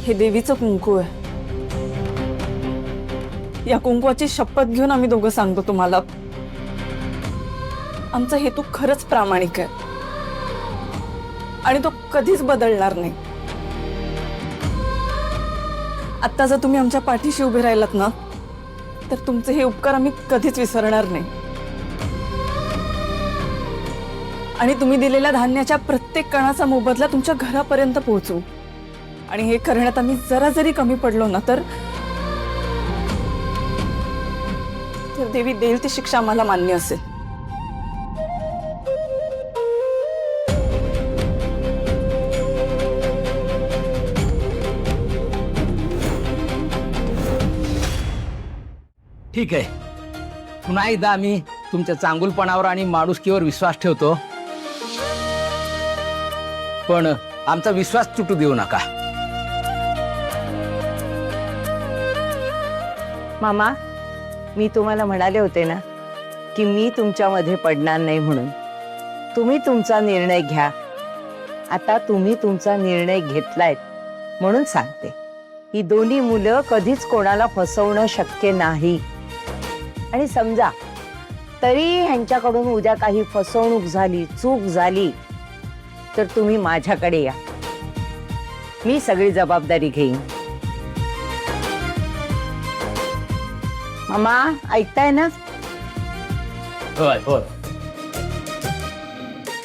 हे देवीचं कुंकू आहे. या कुंकवाची शपथ घेऊन आम्ही दोघं सांगतो तुम्हाला, आमचा हेतू खरंच प्रामाणिक आहे आणि तो कधीच बदलणार नाही. आता जर तुम्ही आमच्या पाठीशी उभे राहिलात ना, तर तुमचे हे उपकार आम्ही कधीच विसरणार नाही. आणि तुम्ही दिलेल्या धान्याच्या प्रत्येक कणाचा मोबदला तुमच्या घरापर्यंत पोहोचू. आणि हे करण्यात आम्ही जरा जरी कमी पडलो ना, तर देवी देईल ती शिक्षा आम्हाला मान्य असेल. ठीक आहे, पुन्हा एकदा आम्ही तुमच्या चांगुलपणावर आणि माणुसकीवर विश्वास ठेवतो, पण आमचा विश्वास तुटू देऊ नका. मामा, मी तुम्हाला म्हणाले होते ना की मी तुमच्यामध्ये पडणार नाही म्हणून. तुम्ही तुमचा निर्णय घ्या. आता तुम्ही तुमचा निर्णय घेतलायत म्हणून सांगते, ही दोन्ही मुलं कधीच कोणाला फसवणं शक्य नाही. आणि समजा तरी ह्यांच्याकडून उद्या काही फसवणूक झाली, चूक झाली, तर तुम्ही माझ्याकडे या, मी सगळी जबाबदारी घेईन. मामा, ऐकताय ना? होय होय.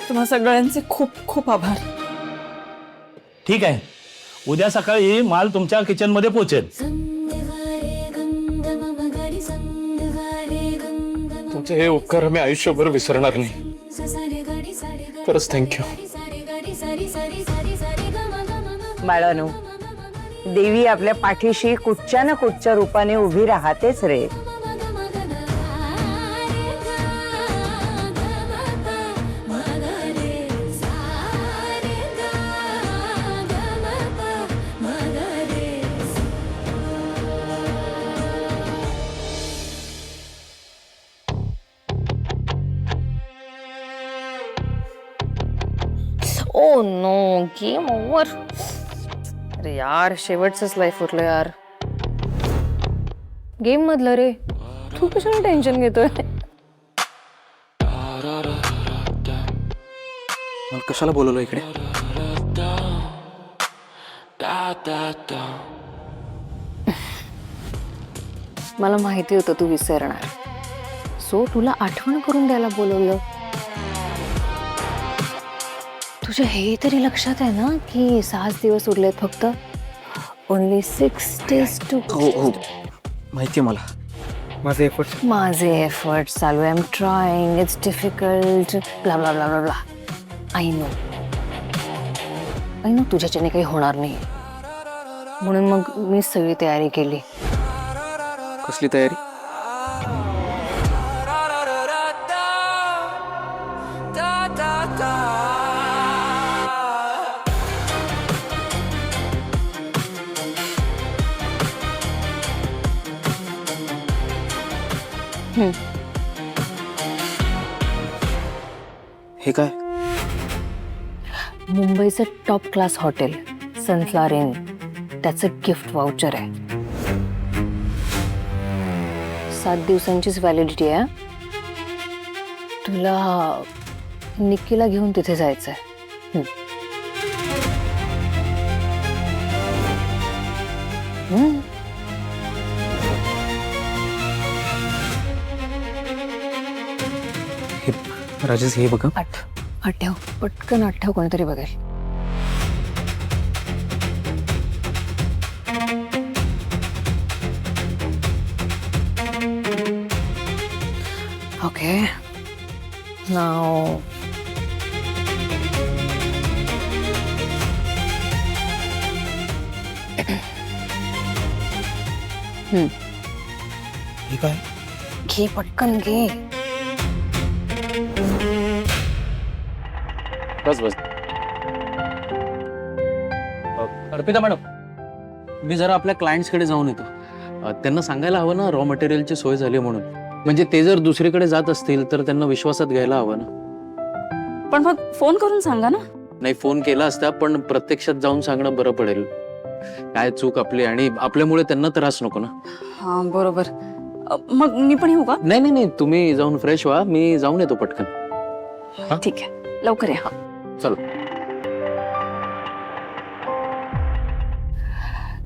तुम्हा सगळ्यांचे खूप खूप आभार. ठीक आहे, उद्या सकाळी माल तुमच्या किचन मध्ये पोहोचेल. तुमचे हे उपकार आम्ही आयुष्यभर विसरणार नाही. खरंच थँक्यू. बाळानो, देवी आपल्या पाठीशी कुठच्या ना कुठच्या रूपाने उभी राहतेच रे. Oh no, game over. अरे यार, शेवटचंच लाईफ उरलं यार. गेम मधलं रे, तू कशाला टेन्शन घेतोय? मला कशाला बोलवलं इकडे? मला माहिती होतं तू विसरणार, सो तुला आठवण करून द्यायला बोलवलं. तुझ्या हे तरी लक्षात आहे ना की 6 दिवस उरलेत फक्त. Only 6 days to. हो, माहिती आहे मला. माझे एफर्ट्स चालू आहे. I am trying, it's difficult, blah blah blah blah blah. I know तुझ्याच्याने काही होणार नाही, म्हणून मग मी सगळी तयारी केली. कसली तयारी? हे काय? मुंबईचं top class hotel sunflower in, त्याचं गिफ्ट वाउचर आहे. 7 दिवसांचीच व्हॅलिडिटी आहे. तुला निक्कीला घेऊन तिथे जायचंय. राजेश, हे बघा. आठव, पटकन आठव, कोणीतरी बघेल. ओके, नाव हे काय? घे, पटकन घे. बस. अर्पिता मॅडम, मी जरा आपल्या क्लायंट्सकडे जाऊन येतो. त्यांना सांगायला हवं ना रॉ मटेरियलची सोय झाली म्हणून. म्हणजे ते जर दुसरीकडे जात असतील तर त्यांना विश्वासात घ्यायला हवं ना. पण मग फोन करून सांगा ना. नाही, फोन केला असता, पण प्रत्यक्षात जाऊन सांगणं बरं पडेल. काय चूक आपली आणि आपल्यामुळे त्यांना त्रास नको ना. हा बरोबर. मग मी पण येऊ का? नाही नाही नाही, तुम्ही जाऊन फ्रेश व्हा, मी जाऊन येतो पटकन. ठीक आहे, लवकर या. चल.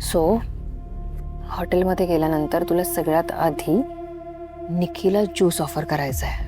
सो हॉटेलमध्ये गेल्यानंतर तुला सगळ्यात आधी निकीला ज्यूस ऑफर करायचा आहे.